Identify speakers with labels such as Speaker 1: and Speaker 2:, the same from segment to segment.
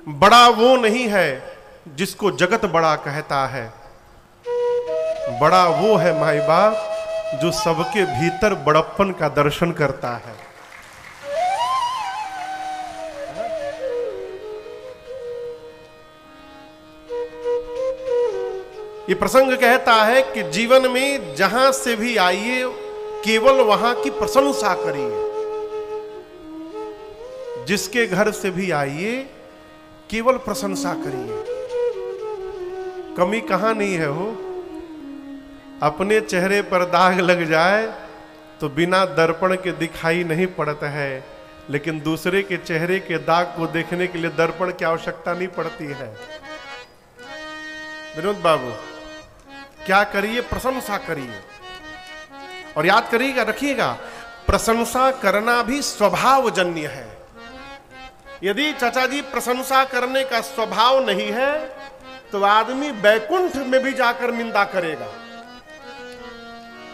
Speaker 1: बड़ा वो नहीं है जिसको जगत बड़ा कहता है, बड़ा वो है माई बाप जो सबके भीतर बड़प्पन का दर्शन करता है। ये प्रसंग कहता है कि जीवन में जहां से भी आइए केवल वहां की प्रशंसा करिए, जिसके घर से भी आइए केवल प्रशंसा करिए। कमी कहां नहीं है हो, अपने चेहरे पर दाग लग जाए तो बिना दर्पण के दिखाई नहीं पड़ता है, लेकिन दूसरे के चेहरे के दाग को देखने के लिए दर्पण की आवश्यकता नहीं पड़ती है। विनोद बाबू, क्या करिए? प्रशंसा करिए। और याद करिएगा, रखिएगा, प्रशंसा करना भी स्वभावजन्य है। यदि चाचा जी प्रशंसा करने का स्वभाव नहीं है तो आदमी बैकुंठ में भी जाकर निंदा करेगा,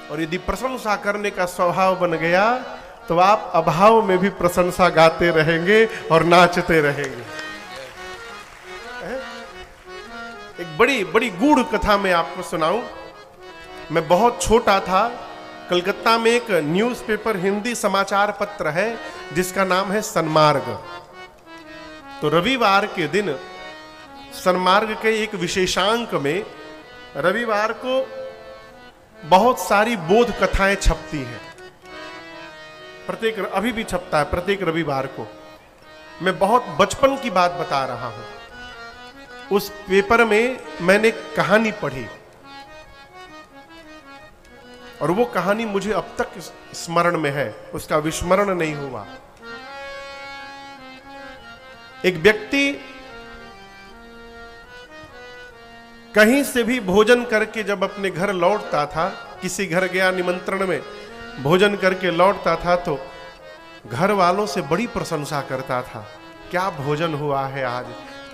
Speaker 1: और यदि प्रशंसा करने का स्वभाव बन गया तो आप अभाव में भी प्रशंसा गाते रहेंगे और नाचते रहेंगे। एक बड़ी बड़ी गूढ़ कथा मैं आपको सुनाऊं। मैं बहुत छोटा था, कलकत्ता में एक न्यूज़पेपर हिंदी समाचार पत्र है जिसका नाम है सन्मार्ग। तो रविवार के दिन सन्मार्ग के एक विशेषांक में रविवार को बहुत सारी बोध कथाएं छपती हैं। अभी भी छपता है प्रत्येक रविवार को। मैं बहुत बचपन की बात बता रहा हूं। उस पेपर में मैंने कहानी पढ़ी और वो कहानी मुझे अब तक स्मरण में है, उसका विस्मरण नहीं हुआ। एक व्यक्ति कहीं से भी भोजन करके जब अपने घर लौटता था, किसी घर गया निमंत्रण में, भोजन करके लौटता था तो घर वालों से बड़ी प्रशंसा करता था। क्या भोजन हुआ है आज,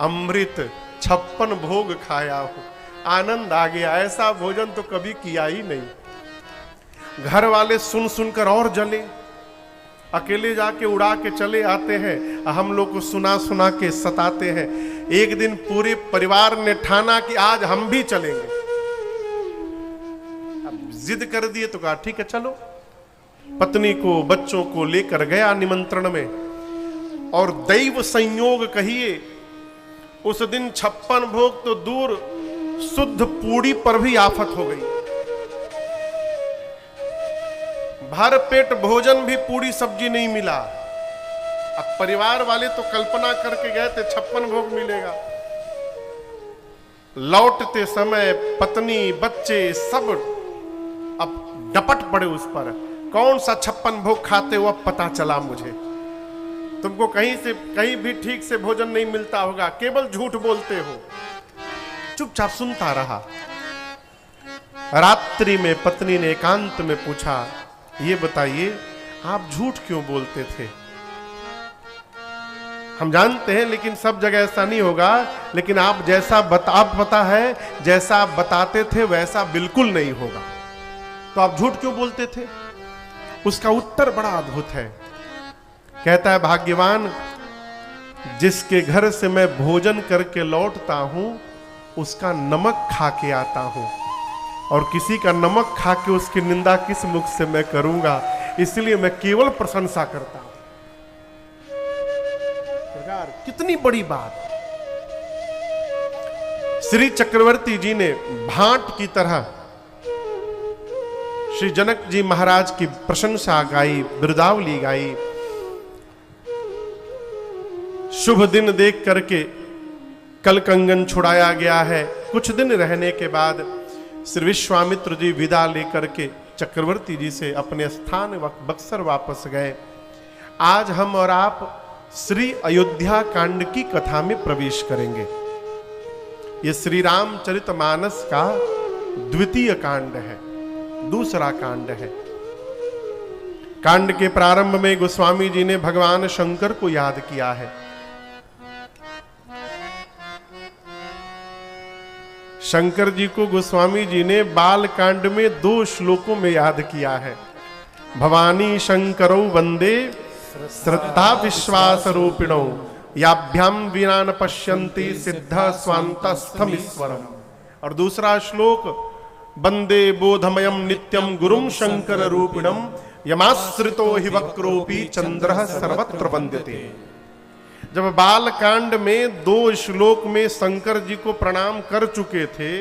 Speaker 1: अमृत 56 भोग खाया हो, आनंद आ गया, ऐसा भोजन तो कभी किया ही नहीं। घर वाले सुन सुनकर और जले, अकेले जाके उड़ा के चले आते हैं, हम लोग को सुना सुना के सताते हैं। एक दिन पूरे परिवार ने ठाना कि आज हम भी चलेंगे। अब जिद कर दिए तो कहा ठीक है चलो। पत्नी को बच्चों को लेकर गया निमंत्रण में, और दैव संयोग कहिए उस दिन 56 भोग तो दूर, शुद्ध पूड़ी पर भी आफत हो गई। भर पेट भोजन भी पूरी सब्जी नहीं मिला। अब परिवार वाले तो कल्पना करके गए थे 56 भोग मिलेगा। लौटते समय पत्नी बच्चे सब अब डपट पड़े उस पर, कौन सा 56 भोग खाते हो? अब पता चला मुझे, तुमको कहीं भी ठीक से भोजन नहीं मिलता होगा, केवल झूठ बोलते हो। चुपचाप सुनता रहा। रात्रि में पत्नी ने एकांत में पूछा, ये बताइए आप झूठ क्यों बोलते थे? हम जानते हैं लेकिन सब जगह ऐसा नहीं होगा, लेकिन आप पता है जैसा आप बताते थे वैसा बिल्कुल नहीं होगा, तो आप झूठ क्यों बोलते थे? उसका उत्तर बड़ा अद्भुत है। कहता है, भाग्यवान जिसके घर से मैं भोजन करके लौटता हूं उसका नमक खा के आता हूं, और किसी का नमक खा के उसकी निंदा किस मुख से मैं करूंगा, इसलिए मैं केवल प्रशंसा करता हूं। कितनी बड़ी बात। श्री चक्रवर्ती जी ने भांट की तरह श्री जनक जी महाराज की प्रशंसा गाई, बिरदावली गाई। शुभ दिन देख करके कल कंगन छुड़ाया गया है। कुछ दिन रहने के बाद श्री विश्वामित्र जी विदा लेकर के चक्रवर्ती जी से अपने स्थान बक्सर वापस गए। आज हम और आप श्री अयोध्या कांड की कथा में प्रवेश करेंगे। यह श्री रामचरितमानस का द्वितीय कांड है, दूसरा कांड है। कांड के प्रारंभ में गोस्वामी जी ने भगवान शंकर को याद किया है। शंकर जी को गोस्वामी जी ने बाल कांड में 2 श्लोकों में याद किया है। भवानी शंकरौ वंदे श्रद्धा विश्वास रूपिणौ याभ्याम विना न पश्यन्ति सिद्ध स्वान्तस्थमीश्वरम। और दूसरा श्लोक, वंदे बोधमयम नित्यम गुरुम शंकर रूपिणम यमाश्रितो हि वक्रोपि चंद्रः सर्वत्र वंद्यते। जब बाल कांड में 2 श्लोक में शंकर जी को प्रणाम कर चुके थे,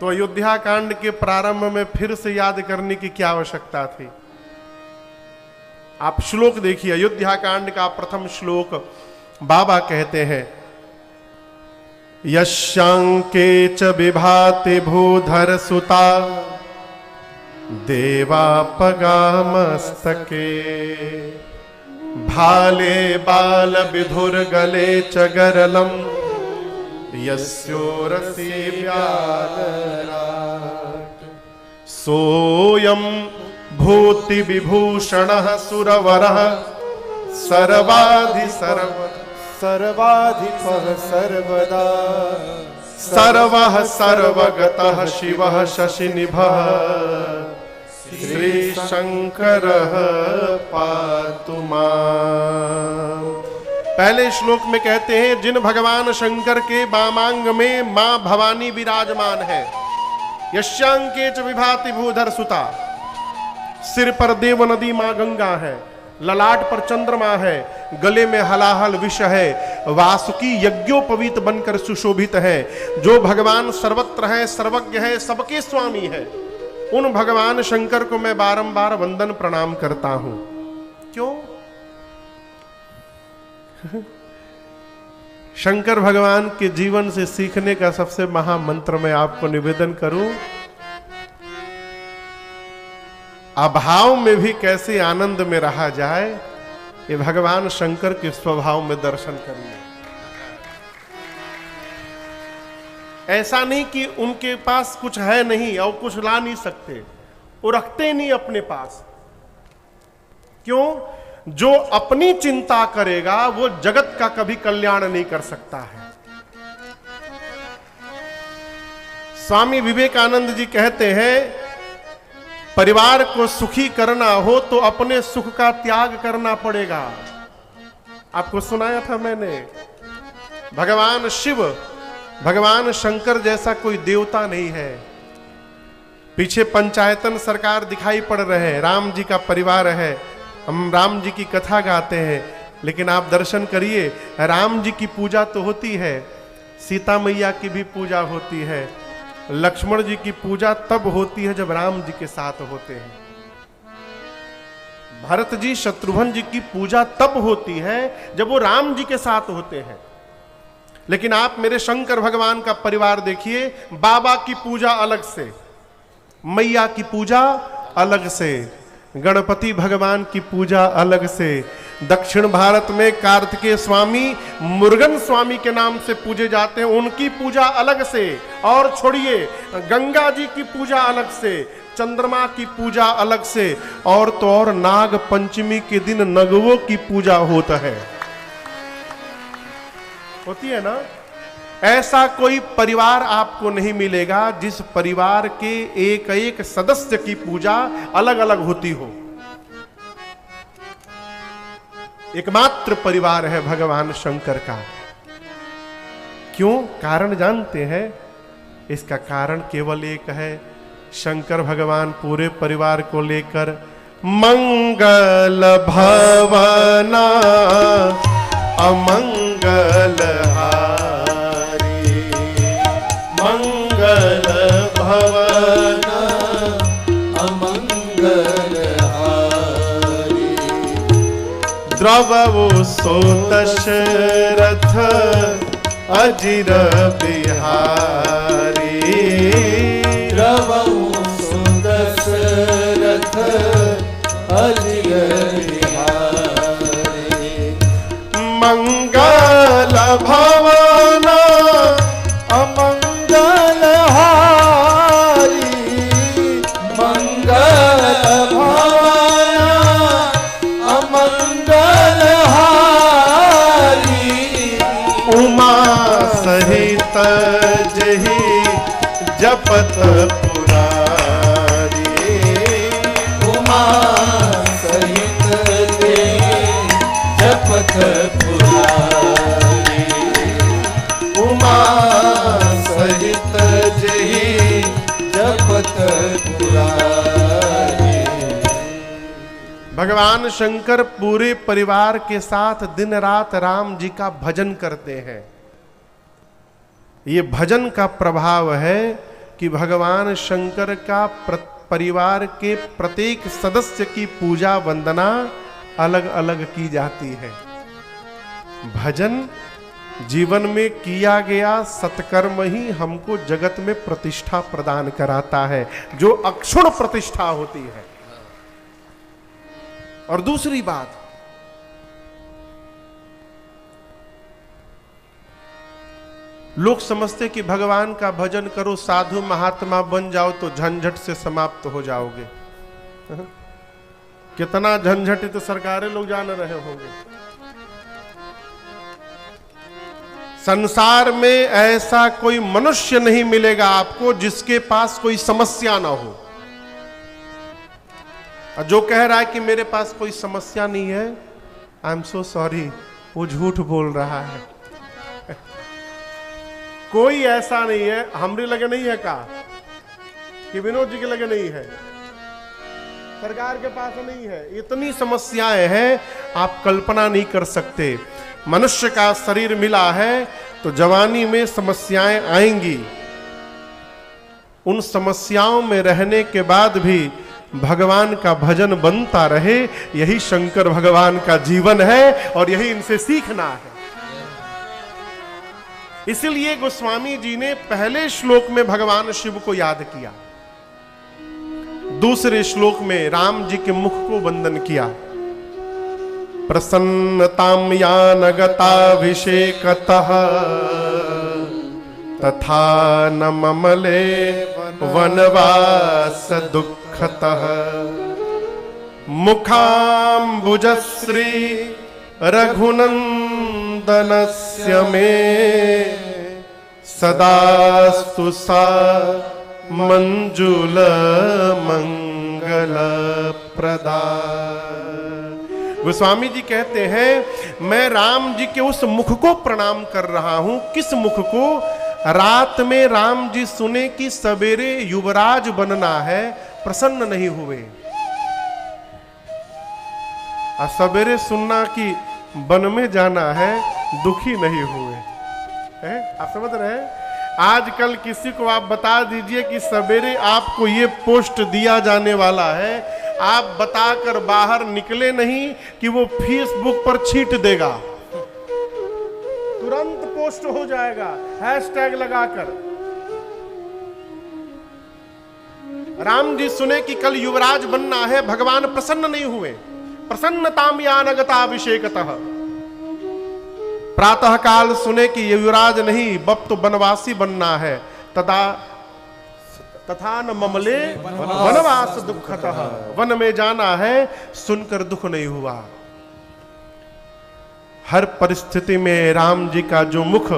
Speaker 1: तो अयोध्या कांड के प्रारंभ में फिर से याद करने की क्या आवश्यकता थी? आप श्लोक देखिए, अयोध्या कांड का प्रथम श्लोक बाबा कहते हैं, यशांके च विभाति भूधर सुता देवापगामस्तके भाले बाल विधुर गले च गरलम यस्योरसी व्यालराट सोयम भूति विभूषणः सुरवरः सर्वाधि
Speaker 2: सर्वाधिपः सर्वदा
Speaker 1: सर्वः सर्वगतः शिवः शशिनिभः श्री शंकरः पातु माम्। पहले श्लोक में कहते हैं, जिन भगवान शंकर के वामांग में मां भवानी विराजमान है। यशांके च विभाति भूधर सुता, सिर पर देव नदी मां गंगा है, ललाट पर चंद्रमा है, गले में हलाहल विष है, वासुकी यज्ञोपवीत बनकर सुशोभित है। जो भगवान सर्वत्र है, सर्वज्ञ है, सबके स्वामी है, उन भगवान शंकर को मैं बारंबार वंदन प्रणाम करता हूं। क्यों? शंकर भगवान के जीवन से सीखने का सबसे महामंत्र मैं आपको निवेदन करूं, अभाव में भी कैसे आनंद में रहा जाए, ये भगवान शंकर के स्वभाव में दर्शन करिए। ऐसा नहीं कि उनके पास कुछ है नहीं और कुछ ला नहीं सकते, वो रखते नहीं अपने पास। क्यों? जो अपनी चिंता करेगा वो जगत का कभी कल्याण नहीं कर सकता है। स्वामी विवेकानंद जी कहते हैं, परिवार को सुखी करना हो तो अपने सुख का त्याग करना पड़ेगा। आपको सुनाया था मैंने, भगवान शिव, भगवान शंकर जैसा कोई देवता नहीं है। पीछे पंचायतन सरकार दिखाई पड़ रहे हैं, राम जी का परिवार है, हम राम जी की कथा गाते हैं, लेकिन आप दर्शन करिए, राम जी की पूजा तो होती है, सीता मैया की भी पूजा होती है, लक्ष्मण जी की पूजा तब होती है जब राम जी के साथ होते हैं, भरत जी शत्रुघ्न जी की पूजा तब होती है जब वो राम जी के साथ होते हैं। लेकिन आप मेरे शंकर भगवान का परिवार देखिए, बाबा की पूजा अलग से, मैया की पूजा अलग से, गणपति भगवान की पूजा अलग से, दक्षिण भारत में कार्तिकेय स्वामी मुरुगन स्वामी के नाम से पूजे जाते हैं, उनकी पूजा अलग से। और छोड़िए, गंगा जी की पूजा अलग से, चंद्रमा की पूजा अलग से, और तो और नाग पंचमी के दिन नगवों की पूजा होता है, होती है ना। ऐसा कोई परिवार आपको नहीं मिलेगा जिस परिवार के एक एक सदस्य की पूजा अलग अलग होती हो। एकमात्र परिवार है भगवान शंकर का। क्यों? कारण जानते हैं? इसका कारण केवल एक है, शंकर भगवान पूरे परिवार को लेकर मंगल भवना अमंगल हारी, मंगल भवना अमंगल हारी, द्रवो सो दशरथ अजिर बिहारी,
Speaker 2: द्रवो सो दशरथ अजिर बिहारी,
Speaker 1: मंगल भवना
Speaker 2: अमंगल हारी, मंगल भवना अमंगल हारी,
Speaker 1: उमा सहित जही जपत पुरारी,
Speaker 2: उमा सहित जपत पुरारी,
Speaker 1: भगवान शंकर पूरे परिवार के साथ दिन रात राम जी का भजन करते हैं। ये भजन का प्रभाव है कि भगवान शंकर का परिवार के प्रत्येक सदस्य की पूजा वंदना अलग अलग की जाती है। भजन जीवन में किया गया सत्कर्म ही हमको जगत में प्रतिष्ठा प्रदान कराता है, जो अक्षुण प्रतिष्ठा होती है। और दूसरी बात, लोग समझते कि भगवान का भजन करो, साधु महात्मा बन जाओ तो झंझट से समाप्त हो जाओगे। कितना झंझट तो सरकारें लोग जान रहे होंगे। संसार में ऐसा कोई मनुष्य नहीं मिलेगा आपको जिसके पास कोई समस्या ना हो। और जो कह रहा है कि मेरे पास कोई समस्या नहीं है, आई एम सो सॉरी, वो झूठ बोल रहा है। कोई ऐसा नहीं है। हमरे लगे नहीं है का कि विनोद जी के लगे नहीं है, सरकार के पास नहीं है। इतनी समस्याएं हैं आप कल्पना नहीं कर सकते। मनुष्य का शरीर मिला है तो जवानी में समस्याएं आएंगी। उन समस्याओं में रहने के बाद भी भगवान का भजन बनता रहे, यही शंकर भगवान का जीवन है और यही इनसे सीखना है। इसलिए गोस्वामी जी ने पहले श्लोक में भगवान शिव को याद किया, दूसरे श्लोक में राम जी के मुख को वंदन किया। प्रसन्नताम यानगताभिषेकतः तथा न ममले वनवास दुःखतः मुखाम्बुजश्री रघुनंदनस्य मे सदास्तु सा मंजुल मंगल प्रदा। गोस्वामी जी कहते हैं, मैं राम जी के उस मुख को प्रणाम कर रहा हूं। किस मुख को? रात में राम जी सुने कि सवेरे युवराज बनना है, प्रसन्न नहीं हुए। और सवेरे सुनना कि वन में जाना है, दुखी नहीं हुए। आप समझ रहे हैं? आजकल किसी को आप बता दीजिए कि सवेरे आपको ये पोस्ट दिया जाने वाला है, आप बताकर बाहर निकले नहीं कि वो फेसबुक पर छीट देगा, तुरंत पोस्ट हो जाएगा हैशटैग लगाकर। राम जी सुने कि कल युवराज बनना है, भगवान प्रसन्न नहीं हुए। प्रसन्नताम यानगताभिषेकतः। प्रातः काल सुने कि युवराज नहीं, बब तो वनवासी बनना है, तथा न ममले वनवास दुःखतः। वन में जाना है, सुनकर दुख नहीं हुआ। हर परिस्थिति में राम जी का जो मुख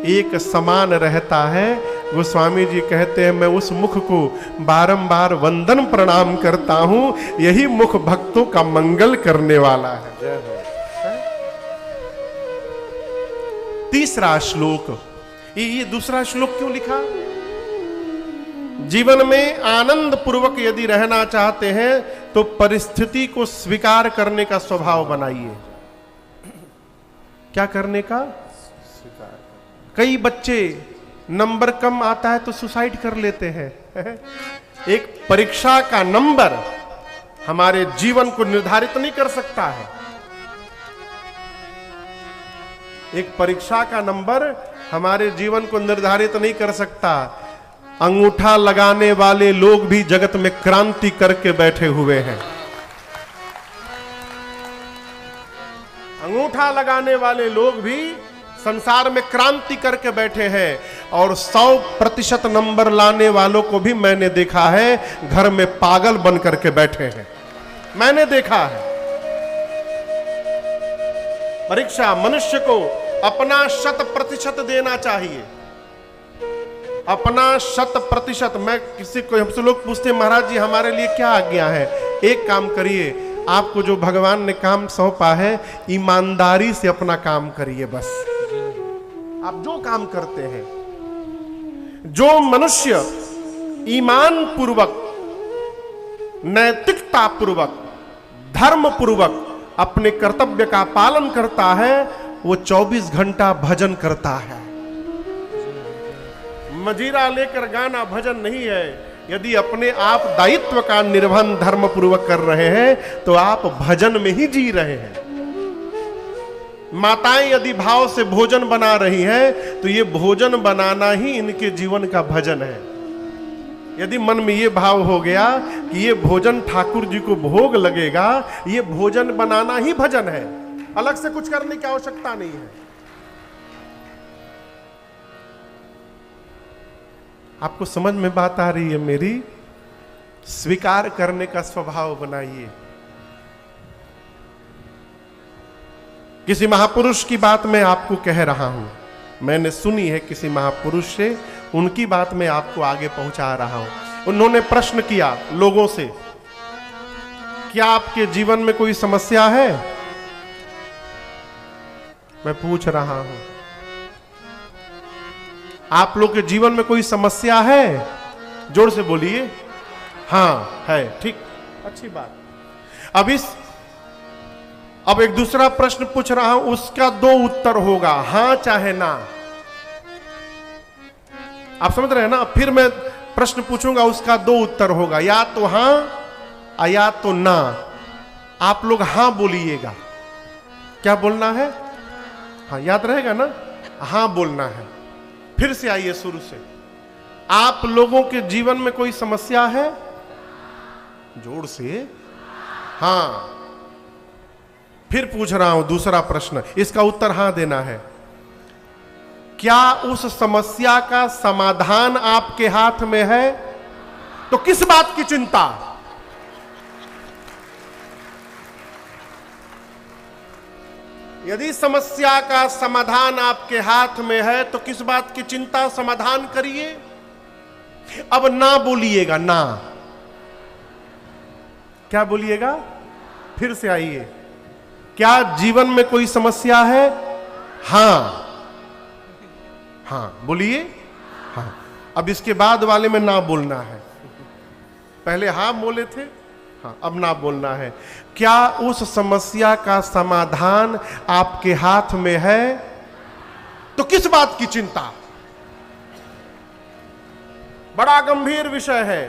Speaker 1: एक समान रहता है, गोस्वामी जी कहते हैं मैं उस मुख को बारंबार वंदन प्रणाम करता हूं। यही मुख भक्तों का मंगल करने वाला है। तीसरा श्लोक, ये दूसरा श्लोक क्यों लिखा? जीवन में आनंद पूर्वक यदि रहना चाहते हैं तो परिस्थिति को स्वीकार करने का स्वभाव बनाइए। क्या करने का? स्वीकार। कई बच्चे नंबर कम आता है तो सुसाइड कर लेते हैं। एक परीक्षा का नंबर हमारे जीवन को निर्धारित नहीं कर सकता है। एक परीक्षा का नंबर हमारे जीवन को निर्धारित नहीं कर सकता। अंगूठा लगाने वाले लोग भी जगत में क्रांति करके बैठे हुए हैं। अंगूठा लगाने वाले लोग भी संसार में क्रांति करके बैठे हैं। और 100% नंबर लाने वालों को भी मैंने देखा है, घर में पागल बन करके बैठे हैं। मैंने देखा है। परीक्षा मनुष्य को अपना 100% देना चाहिए। अपना 100%। मैं किसी को, हमसे लोग पूछते हैं महाराज जी हमारे लिए क्या आज्ञा है? एक काम करिए, आपको जो भगवान ने काम सौंपा है ईमानदारी से अपना काम करिए। बस आप जो काम करते हैं, जो मनुष्य ईमान पूर्वक, नैतिकता पूर्वक, धर्म पूर्वक अपने कर्तव्य का पालन करता है, वो 24 घंटा भजन करता है। मजीरा लेकर गाना भजन नहीं है। यदि अपने आप दायित्व का निर्वहन धर्म पूर्वक कर रहे हैं तो आप भजन में ही जी रहे हैं। माताएं यदि भाव से भोजन बना रही हैं तो ये भोजन बनाना ही इनके जीवन का भजन है। यदि मन में ये भाव हो गया कि ये भोजन ठाकुर जी को भोग लगेगा, ये भोजन बनाना ही भजन है, अलग से कुछ करने की आवश्यकता नहीं है। आपको समझ में बात आ रही है मेरी? स्वीकार करने का स्वभाव बनाइए। किसी महापुरुष की बात मैं आपको कह रहा हूं, मैंने सुनी है किसी महापुरुष से, उनकी बात मैं आपको आगे पहुंचा रहा हूं। उन्होंने प्रश्न किया लोगों से, क्या आपके जीवन में कोई समस्या है? मैं पूछ रहा हूं, आप लोग के जीवन में कोई समस्या है? जोर से बोलिए। हाँ है, ठीक, अच्छी बात। अब एक दूसरा प्रश्न पूछ रहा हूं, उसका 2 उत्तर होगा, हां चाहे ना। आप समझ रहे हैं ना? फिर मैं प्रश्न पूछूंगा, उसका 2 उत्तर होगा, या तो हां या तो ना। आप लोग हां बोलिएगा। क्या बोलना है? हाँ, याद रहेगा ना? हां बोलना है। फिर से आइए शुरू से। आप लोगों के जीवन में कोई समस्या है? जोर से। हां। फिर पूछ रहा हूं दूसरा प्रश्न, इसका उत्तर हां देना है। क्या उस समस्या का समाधान आपके हाथ में है? तो किस बात की चिंता? यदि समस्या का समाधान आपके हाथ में है तो किस बात की चिंता? समाधान करिए। अब ना बोलिएगा, ना। क्या बोलिएगा? फिर से आइए। क्या जीवन में कोई समस्या है? हां। हां बोलिए। हां। अब इसके बाद वाले में ना बोलना है। पहले हां बोले थे, हां, अब ना बोलना है। क्या उस समस्या का समाधान आपके हाथ में है? तो किस बात की चिंता? बड़ा गंभीर विषय है।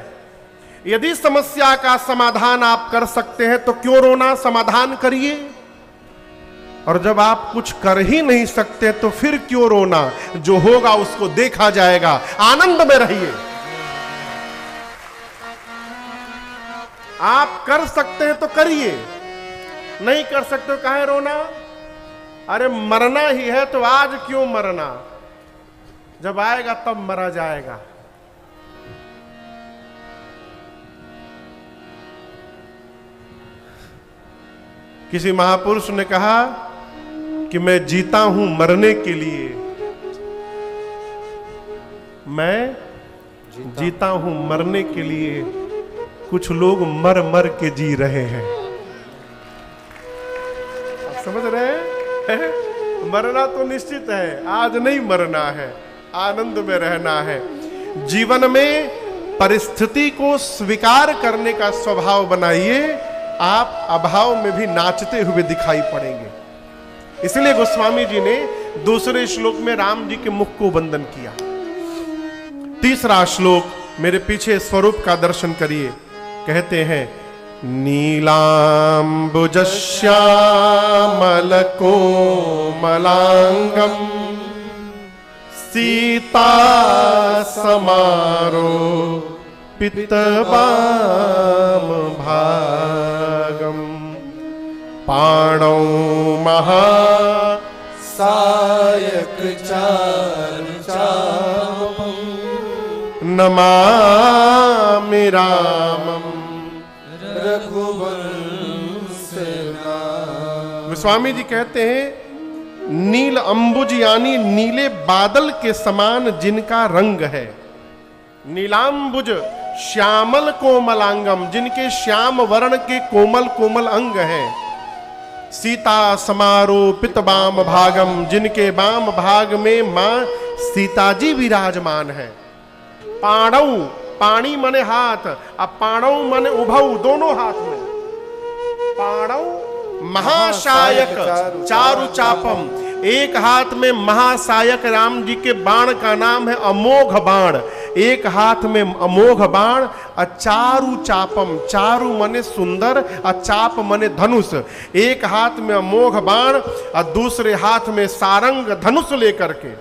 Speaker 1: यदि समस्या का समाधान आप कर सकते हैं तो क्यों रोना? समाधान करिए। और जब आप कुछ कर ही नहीं सकते तो फिर क्यों रोना? जो होगा उसको देखा जाएगा। आनंद में रहिए। आप कर सकते हैं तो करिए, नहीं कर सकते तो काहे रोना? अरे मरना ही है तो आज क्यों मरना? जब आएगा तब मरा जाएगा। किसी महापुरुष ने कहा कि मैं जीता हूं मरने के लिए, मैं जीता हूं मरने के लिए, कुछ लोग मर मर के जी रहे हैं। आप समझ रहे हैं? मरना तो निश्चित है, आज नहीं मरना है, आनंद में रहना है। जीवन में परिस्थिति को स्वीकार करने का स्वभाव बनाइए, आप अभाव में भी नाचते हुए दिखाई पड़ेंगे। इसलिए गोस्वामी जी ने दूसरे श्लोक में राम जी के मुख को वंदन किया। तीसरा श्लोक, मेरे पीछे स्वरूप का दर्शन करिए। कहते हैं, नीलांबुज श्यामल कोमलांगम सीता समारो पितबाम भागम पाणौ महा
Speaker 2: सायक चारुचापम
Speaker 1: नमामि रामम
Speaker 2: रघुवंशनाथम।
Speaker 1: स्वामी जी कहते हैं, नील अंबुज यानी नीले बादल के समान जिनका रंग है। नीलांबुज श्यामल कोमलांगम, जिनके श्याम वर्ण के कोमल कोमल अंग हैं। सीता समारोपित बाम भागम, जिनके बाम भाग में मां सीता जी विराजमान है। पाणौ, पाणी मने हाथ, अब पाणौ मने उभौ, दोनों हाथ में। पाणौ महासायक चारु चापम, एक हाथ में महासायक राम जी के बाण का नाम है अमोघ बाण, एक हाथ में अमोघ बाण, चारु चापम, चारु मने सुंदर, चाप मने धनुष, एक हाथ में अमोघ बाण और दूसरे हाथ में सारंग धनुष लेकर के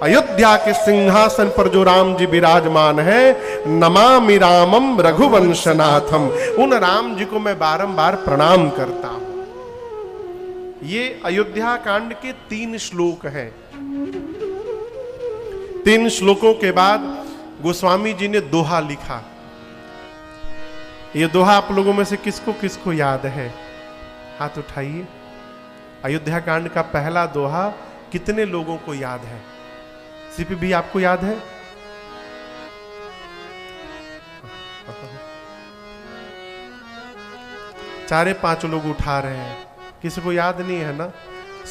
Speaker 1: अयोध्या के सिंहासन पर जो राम जी विराजमान है, नमामि रामम रघुवंशनाथम, उन राम जी को मैं बारंबार प्रणाम करता हूं। ये अयोध्या कांड के 3 श्लोक हैं। 3 श्लोकों के बाद गोस्वामी जी ने दोहा लिखा। ये दोहा आप लोगों में से किसको किसको याद है? हाथ उठाइए। अयोध्या कांड का पहला दोहा कितने लोगों को याद है? सीपी भी आपको याद है? चारे 5 लोग उठा रहे हैं, किसी को याद नहीं है ना?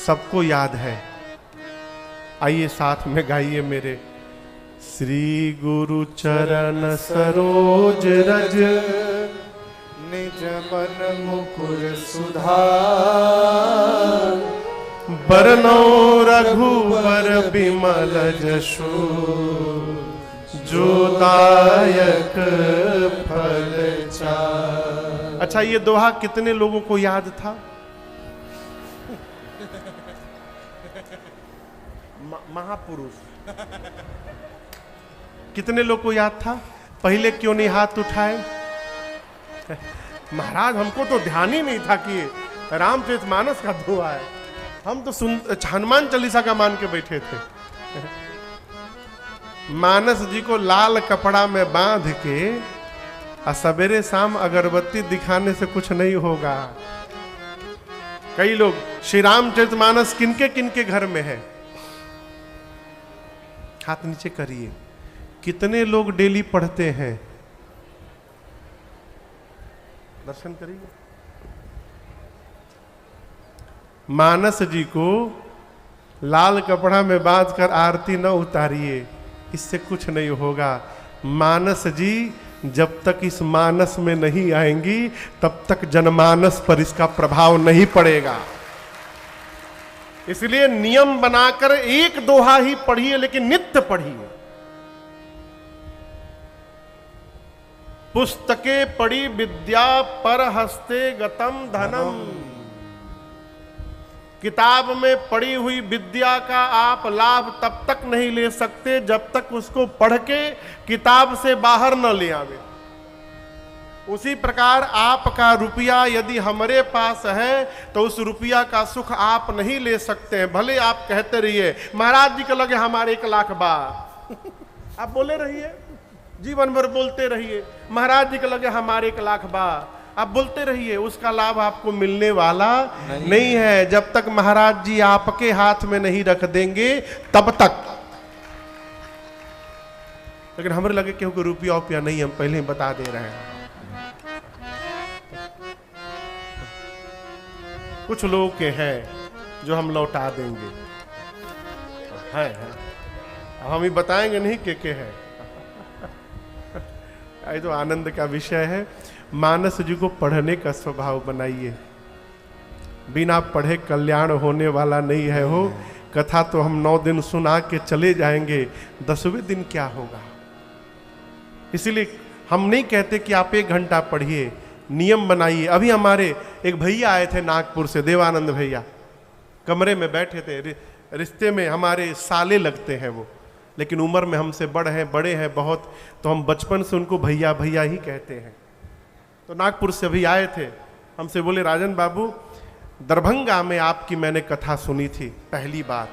Speaker 1: सबको याद है। आइए साथ में गाइए मेरे। श्री गुरु चरण सरोज रज,
Speaker 2: निज मन मुकुर सुधार,
Speaker 1: बरनौ रघुबर बिमल जसु, जो दायक फल चार। अच्छा, ये दोहा कितने लोगों को याद था? महापुरुष कितने लोग को याद था? पहले क्यों नहीं हाथ उठाए? महाराज हमको तो ध्यान ही नहीं था कि रामचरितमानस का दोहा है, हम तो हनुमान चालीसा का मान के बैठे थे। मानस जी को लाल कपड़ा में बांध के सवेरे शाम अगरबत्ती दिखाने से कुछ नहीं होगा। कई लोग, श्री रामचरितमानस किनके किनके घर में है? हाथ नीचे करिए। कितने लोग डेली पढ़ते हैं? दर्शन करिए। मानस जी को लाल कपड़ा में बांधकर आरती न उतारिए, इससे कुछ नहीं होगा। मानस जी जब तक इस मानस में नहीं आएंगी तब तक जनमानस पर इसका प्रभाव नहीं पड़ेगा। इसलिए नियम बनाकर एक दोहा ही पढ़िए, लेकिन नित्य पढ़िए। पुस्तके पढ़ी विद्या पर हस्ते गतम धनम। किताब में पढ़ी हुई विद्या का आप लाभ तब तक नहीं ले सकते जब तक उसको पढ़ के किताब से बाहर न ले आवे। उसी प्रकार आपका रुपया यदि हमारे पास है तो उस रुपया का सुख आप नहीं ले सकते हैं। भले आप कहते रहिए महाराज जी के लगे हमारे 1 लाख बा आप बोले रहिए, जीवन भर बोलते रहिए महाराज जी के लगे हमारे 1 लाख बा, आप बोलते रहिए, उसका लाभ आपको मिलने वाला नहीं है जब तक महाराज जी आपके हाथ में नहीं रख देंगे तब तक। लेकिन हमारे लगे क्योंकि रुपया नहीं, हम पहले ही बता दे रहे हैं। कुछ लोग के हैं जो हम लौटा देंगे, है। हम ही बताएंगे नहीं के है। ये तो आनंद का विषय है। मानस जी को पढ़ने का स्वभाव बनाइए। बिना पढ़े कल्याण होने वाला नहीं है हो। कथा तो हम 9 दिन सुना के चले जाएंगे, 10वें दिन क्या होगा? इसलिए हम नहीं कहते कि आप 1 घंटा पढ़िए, नियम बनाइए। अभी हमारे एक भैया आए थे नागपुर से, देवानंद भैया, कमरे में बैठे थे। रिश्ते में हमारे साले लगते हैं वो, लेकिन उम्र में हमसे बड़े हैं बहुत, तो हम बचपन से उनको भैया भैया ही कहते हैं। तो नागपुर से अभी आए थे, हमसे बोले राजन बाबू, दरभंगा में आपकी मैंने कथा सुनी थी पहली बार,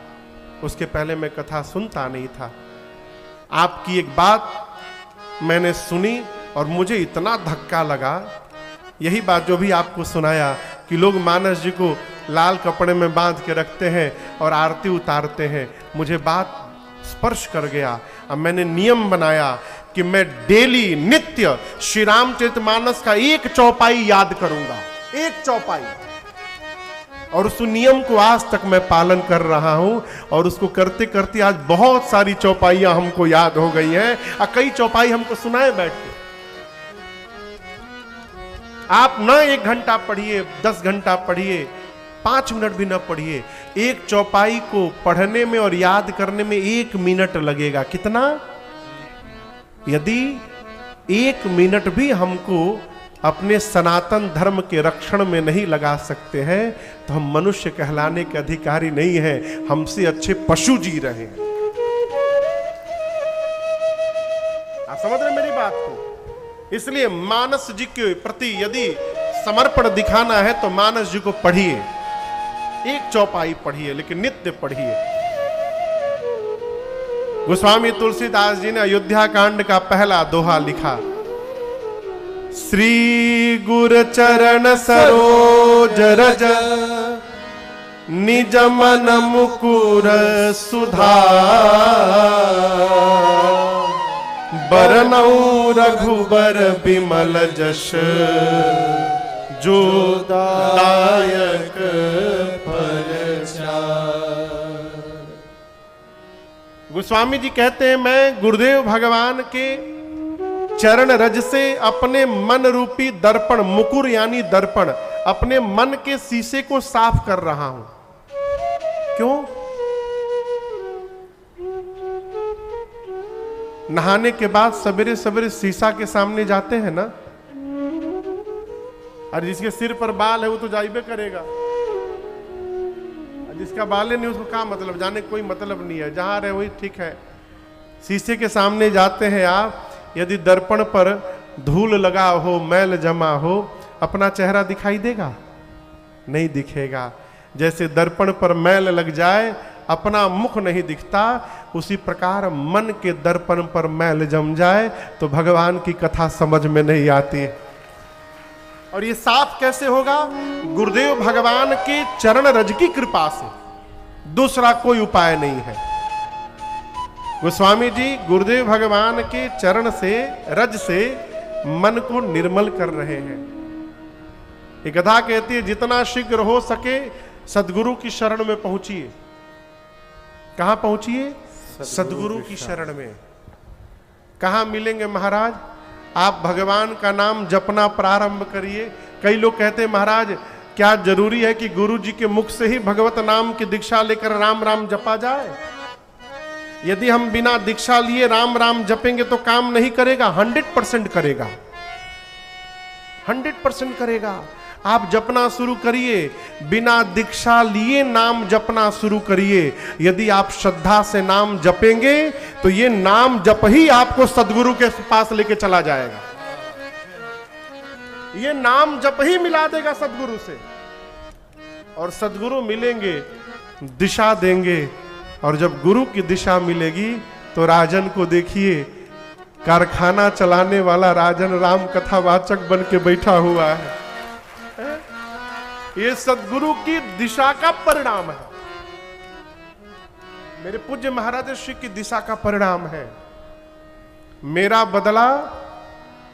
Speaker 1: उसके पहले मैं कथा सुनता नहीं था। आपकी एक बात मैंने सुनी और मुझे इतना धक्का लगा, यही बात जो भी आपको सुनाया कि लोग मानस जी को लाल कपड़े में बांध के रखते हैं और आरती उतारते हैं, मुझे बात स्पर्श कर गया। अब मैंने नियम बनाया कि मैं डेली नित्य श्री रामचरितमानस का 1 चौपाई याद करूंगा, 1 चौपाई। और उस नियम को आज तक मैं पालन कर रहा हूं और उसको करते करते आज बहुत सारी चौपाइयां हमको याद हो गई हैं और कई चौपाई हमको सुनाए बैठ के। आप न 1 घंटा पढ़िए, 10 घंटा पढ़िए, 5 मिनट भी न पढ़िए, एक चौपाई को पढ़ने में और याद करने में 1 मिनट लगेगा। कितना? यदि 1 मिनट भी हमको अपने सनातन धर्म के रक्षण में नहीं लगा सकते हैं तो हम मनुष्य कहलाने के अधिकारी नहीं हैं, हमसे अच्छे पशु जी रहे हैं। आप समझ रहे मेरी बात को? इसलिए मानस जी के प्रति यदि समर्पण दिखाना है तो मानस जी को पढ़िए, 1 चौपाई पढ़िए, लेकिन नित्य पढ़िए। गोस्वामी तुलसीदास जी ने अयोध्या कांड का पहला दोहा लिखा, श्री गुर चरण सरोज रज निज मन मुकुर सुधा, बरनऊ रघुबर बिमल जश जो दायक फल चार। गोस्वामी जी कहते हैं, मैं गुरुदेव भगवान के चरण रज से अपने मन रूपी दर्पण, मुकुर यानी दर्पण, अपने मन के शीशे को साफ कर रहा हूं। क्यों? नहाने के बाद सवेरे सवेरे शीशा के सामने जाते हैं ना, और जिसके सिर पर बाल है वो तो जाइबे करेगा, जिसका बाल नहीं उसको क्या मतलब, जाने कोई मतलब नहीं है, जहां रहे वही ठीक है। शीशे के सामने जाते हैं आप, यदि दर्पण पर धूल लगा हो, मैल जमा हो, अपना चेहरा दिखाई देगा? नहीं दिखेगा। जैसे दर्पण पर मैल लग जाए अपना मुख नहीं दिखता, उसी प्रकार मन के दर्पण पर मैल जम जाए तो भगवान की कथा समझ में नहीं आती। और ये साफ कैसे होगा? गुरुदेव भगवान के चरण रज की कृपा से, दूसरा कोई उपाय नहीं है। गोस्वामी जी गुरुदेव भगवान के चरण से, रज से मन को निर्मल कर रहे हैं। ये कथा कहती है, जितना शीघ्र हो सके सदगुरु की शरण में पहुंचिए। कहां पहुंचिए? सदगुरु की शरण में। कहां मिलेंगे महाराज? आप भगवान का नाम जपना प्रारंभ करिए। कई लोग कहते हैं, महाराज क्या जरूरी है कि गुरु जी के मुख से ही भगवत नाम की दीक्षा लेकर राम राम जपा जाए? यदि हम बिना दीक्षा लिए राम राम जपेंगे तो काम नहीं करेगा। 100% करेगा, 100% करेगा। आप जपना शुरू करिए, बिना दीक्षा लिए नाम जपना शुरू करिए। यदि आप श्रद्धा से नाम जपेंगे तो ये नाम जप ही आपको सदगुरु के पास लेके चला जाएगा। ये नाम जप ही मिला देगा सदगुरु से, और सदगुरु मिलेंगे, दिशा देंगे। और जब गुरु की दिशा मिलेगी तो राजन को देखिए, कारखाना चलाने वाला राजन राम कथावाचक बन के बैठा हुआ है। ये सदगुरु की दिशा का परिणाम है, मेरे पूज्य महाराज श्री की दिशा का परिणाम है। मेरा बदला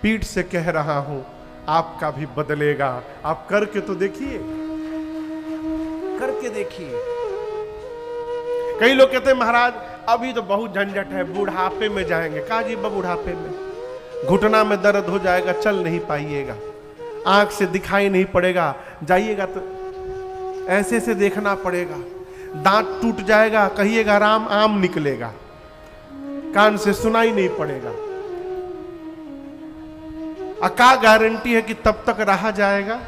Speaker 1: पीठ से कह रहा हूं, आपका भी बदलेगा। आप करके तो देखिए, करके देखिए। कई लोग कहते हैं, महाराज अभी तो बहुत झंझट है, बुढ़ापे में जाएंगे। कहा जी बुढ़ापे में? घुटना में दर्द हो जाएगा, चल नहीं पाइएगा, आंख से दिखाई नहीं पड़ेगा, जाइएगा तो ऐसे से देखना पड़ेगा, दांत टूट जाएगा, कहिएगा राम आम निकलेगा, कान से सुनाई नहीं पड़ेगा। क्या गारंटी है कि तब तक रहा जाएगा?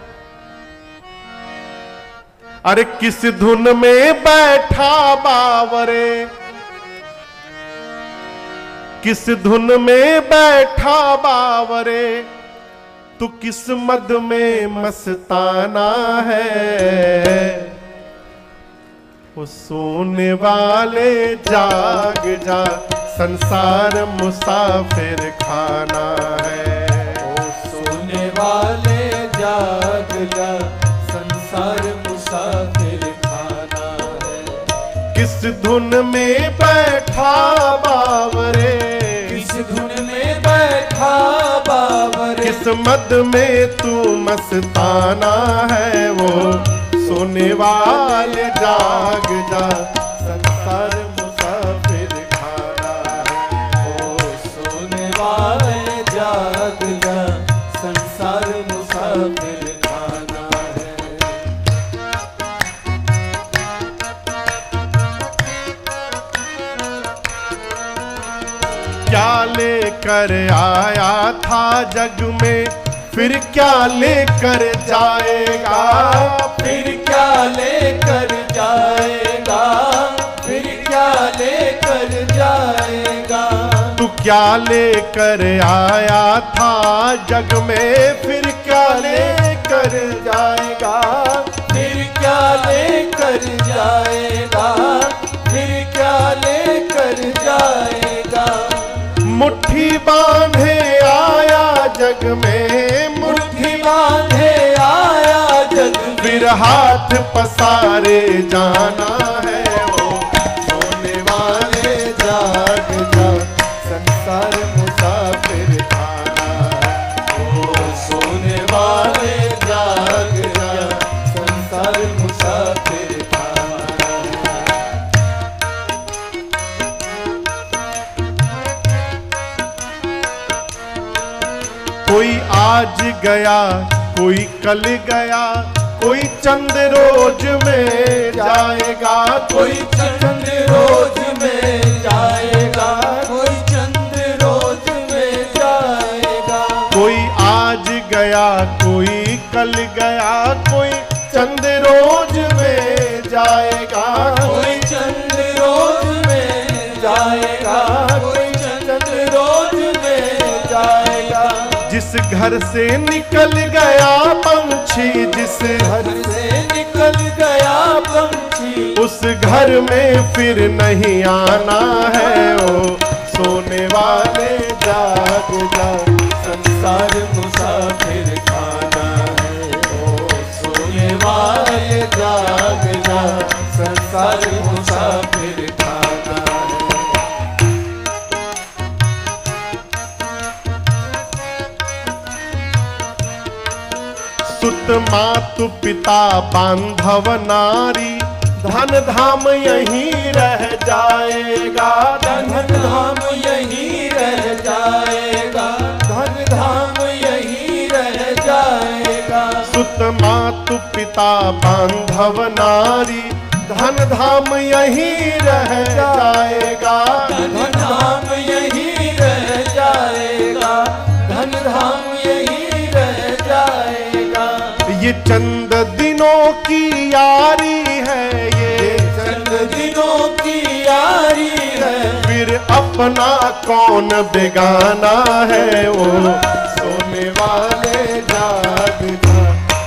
Speaker 1: अरे किस धुन में बैठा बावरे, किस धुन में बैठा बावरे, तू किस मद में मस्ताना है। वो सोने वाले जाग जा, संसार मुसाफिर खाना है।
Speaker 2: वो सोने वाले जाग जा, संसार मुसाफिर खाना है।
Speaker 1: किस धुन में बैठा बावरे,
Speaker 2: किस धुन में बैठा बावरे,
Speaker 1: किस मद में तू मस्ताना है। वो सोने वाले जाग जा, संसार मुसाफिर खाना है।
Speaker 2: वो सोने वाले जाग जा, संसार मुसाफिर
Speaker 1: क्या लेकर आया था जग में, फिर क्या लेकर जाएगा,
Speaker 2: फिर क्या लेकर जाएगा, फिर क्या लेकर जाएगा।
Speaker 1: तू क्या लेकर आया था जग में, फिर क्या लेकर जाएगा,
Speaker 2: फिर क्या लेकर जाएगा, फिर क्या लेकर जाएगा।
Speaker 1: मुट्ठी बांधे आया जग में,
Speaker 2: मुट्ठी बांधे आया जग में,
Speaker 1: फिर हाथ पसारे जाना है। वो सोने वाले
Speaker 2: जाग जा, संसार मुसाफिर खाना। ओ सोने वाले जाग जा, संसार मुसाफिर खाना।
Speaker 1: कोई आज गया, कोई कल गया, कोई चंद रोज में जाएगा,
Speaker 2: कोई चंद रोज में जाएगा, कोई चंद रोज में जाएगा।
Speaker 1: कोई आज गया, कोई कल गया, कोई चंद रोज में जाएगा,
Speaker 2: कोई चंद रोज में जाएगा, कोई चंद रोज में जाएगा।
Speaker 1: जिस घर से निकल गया पंछी, जिस
Speaker 2: घर से निकल गया पंछी,
Speaker 1: उस घर में फिर नहीं आना है। ओ सोने वाले
Speaker 2: जाग जा, संसार मुसाफिर खाना है। ओ सोने वाले जाग जा, संसार मुसाफिर खाना है।
Speaker 1: सुत मातु पिता बांधव नारी, धन धाम यहीं रह जाएगा,
Speaker 2: धन धाम यहीं रह जाएगा, धन धाम यहीं रह जाएगा।
Speaker 1: सुत मातु पिता बांधव नारी, धन धाम यहीं रह जाएगा,
Speaker 2: धन धाम यहीं रह जाएगा, धन धाम यहीं रह जाएगा।
Speaker 1: ये चंद दिनों की यारी है, ये
Speaker 2: चंद दिनों की यारी है,
Speaker 1: फिर अपना कौन बेगाना है। वो
Speaker 2: सोने वाले जाग जा,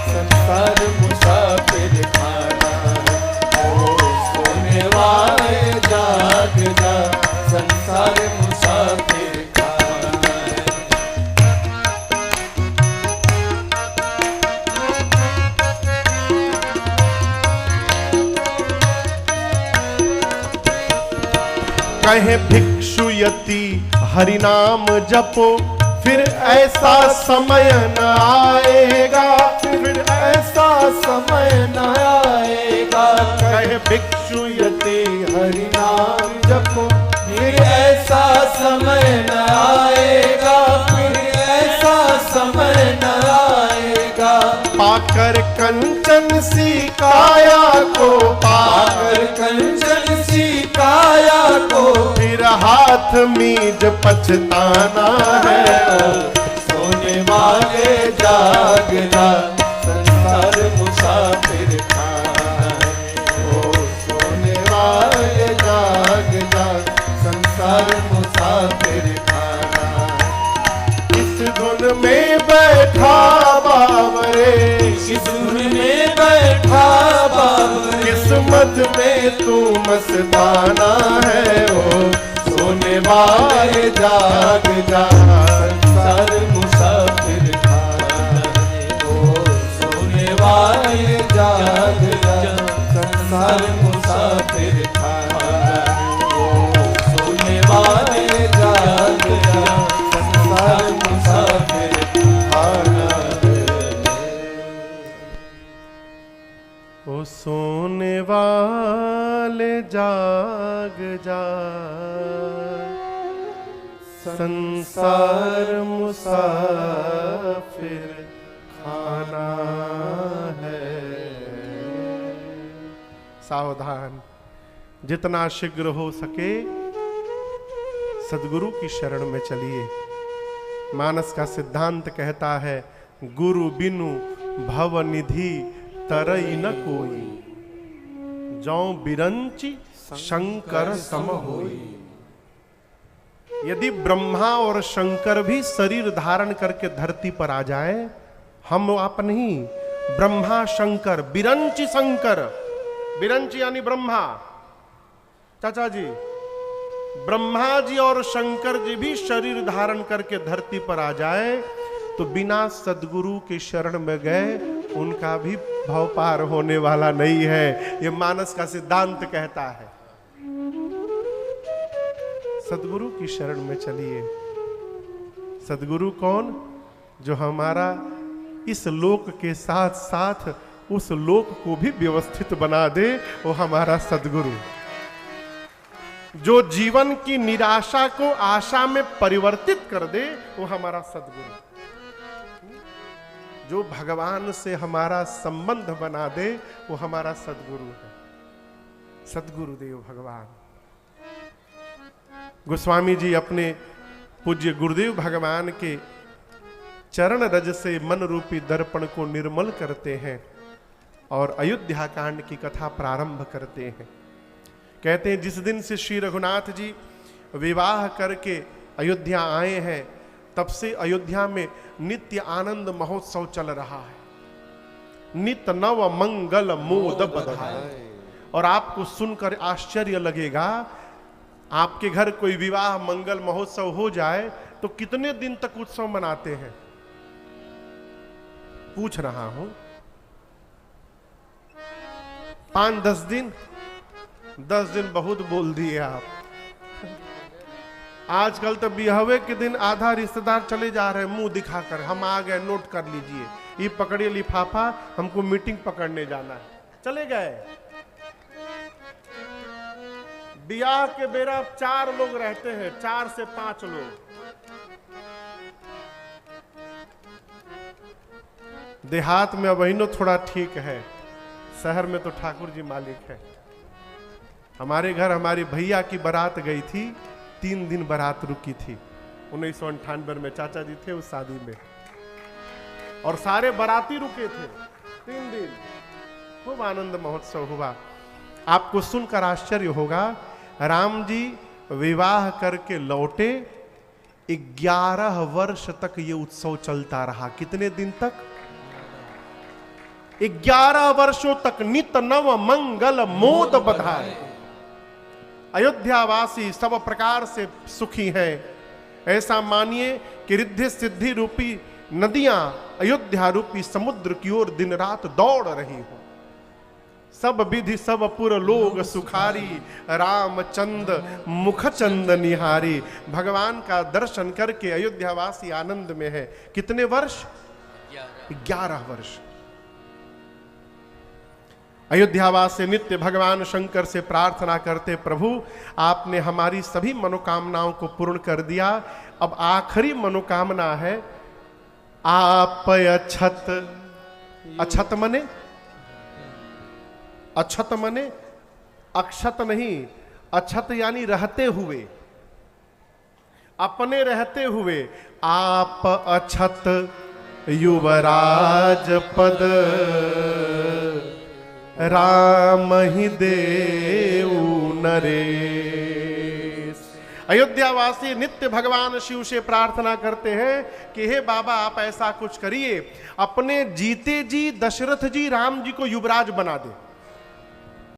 Speaker 2: संसार मुसाफिर खाना है। ओ सोने वाले जाग जा, संसार मुसाफिर खाना है।
Speaker 1: कहे भिक्षु यति हरि नाम जपो, फिर ऐसा समय न आएगा,
Speaker 2: फिर ऐसा समय न आएगा।
Speaker 1: कहे भिक्षु यति
Speaker 2: हरि नाम जपो, फिर ऐसा समय न आएगा, फिर ऐसा समय न आएगा।
Speaker 1: पाकर कंचन सी काया को,
Speaker 2: पाकर कंचन सी काया को,
Speaker 1: फिर हाथ मीज पछताना है।
Speaker 2: सोने वाले जाग जा, संसार मुसाफिर खाना है। ओ सोने वाले जाग जा, संसार मुसाफिर खाना है।
Speaker 1: इस धुन में बैठा बावरे,
Speaker 2: इस धुन में बैठा बाबरे,
Speaker 1: किस्मत में तू मस्ताना है। ओ
Speaker 2: सोने वाले जाग जा, संसार मुसाफिर खाना है। ओ सोने वाले जाग जा, संसार मुसाफिर खाना है। ओ सोने वाले जाग जा, संसार मुसाफिर खाना है।
Speaker 1: ओ सोने वाले जाग जा, संसार मुसाफिर खाना है। सावधान, जितना शीघ्र हो सके सदगुरु की शरण में चलिए। मानस का सिद्धांत कहता है, गुरु बिनु भव निधि तरई न कोई, जौ बिरंचि शंकर सम होई। यदि ब्रह्मा और शंकर भी शरीर धारण करके धरती पर आ जाए, हम आप नहीं, ब्रह्मा शंकर, बिरंचि शंकर, बिरंचि यानी ब्रह्मा, चाचा जी, ब्रह्मा जी और शंकर जी भी शरीर धारण करके धरती पर आ जाए तो बिना सदगुरु के शरण में गए उनका भी भव पार होने वाला नहीं है। ये मानस का सिद्धांत कहता है। सदगुरु की शरण में चलिए। सदगुरु कौन? जो हमारा इस लोक के साथ साथ उस लोक को भी व्यवस्थित बना दे, वो हमारा सदगुरु। जो जीवन की निराशा को आशा में परिवर्तित कर दे, वो हमारा सदगुरु। जो भगवान से हमारा संबंध बना दे, वो हमारा सदगुरु है। सदगुरुदेव भगवान। गोस्वामी जी अपने पूज्य गुरुदेव भगवान के चरण रज से मन रूपी दर्पण को निर्मल करते हैं और अयोध्या कांड की कथा प्रारंभ करते हैं। कहते हैं, जिस दिन से श्री रघुनाथ जी विवाह करके अयोध्या आए हैं, तब से अयोध्या में नित्य आनंद महोत्सव चल रहा है। नित नव मंगल मोद बधाई। और आपको सुनकर आश्चर्य लगेगा, आपके घर कोई विवाह मंगल महोत्सव हो जाए तो कितने दिन तक उत्सव मनाते हैं? पूछ रहा हूं। 5-10 दिन? 10 दिन बहुत बोल दिए आप। आजकल तो बिहवे के दिन आधा रिश्तेदार चले जा रहे हैं मुंह दिखाकर, हम आ गए, नोट कर लीजिए, ये पकड़िए लिफाफा, हमको मीटिंग पकड़ने जाना है, चले गए। बियाह के बेरा 4 लोग रहते हैं, 4 से 5 लोग। देहात में अबहिनो थोड़ा ठीक है, शहर में तो ठाकुर जी मालिक है। हमारे घर हमारी भैया की बारात गई थी, 3 दिन बारात रुकी थी। 1998 में चाचा जी थे उस शादी में, और सारे बाराती रुके थे 3 दिन। खूब आनंद महोत्सव हुआ। आपको सुनकर आश्चर्य होगा, राम जी विवाह करके लौटे, 11 वर्ष तक ये उत्सव चलता रहा। कितने दिन तक? 11 वर्षों तक नित नव मंगल मोद बधाई। अयोध्यावासी सब प्रकार से सुखी हैं। ऐसा मानिए कि रिद्धि सिद्धि रूपी नदियां अयोध्या रूपी समुद्र की ओर दिन रात दौड़ रही हो। सब विधि सब पुर लोग सुखारी, रामचंद मुख चंद निहारी। भगवान का दर्शन करके अयोध्यावासी आनंद में है। कितने वर्ष? 11 वर्ष। अयोध्यावासी नित्य भगवान शंकर से प्रार्थना करते, प्रभु आपने हमारी सभी मनोकामनाओं को पूर्ण कर दिया, अब आखिरी मनोकामना है, आप अक्षत। अक्षत मने? अक्षत मने अक्षत नहीं, अक्षत यानी रहते हुए, अपने रहते हुए। आप अक्षत युवराज पद, राम ही देऊ नरेश। अयोध्यावासी नित्य भगवान शिव से प्रार्थना करते हैं कि हे बाबा आप ऐसा कुछ करिए, अपने जीते जी दशरथ जी राम जी को युवराज बना दे।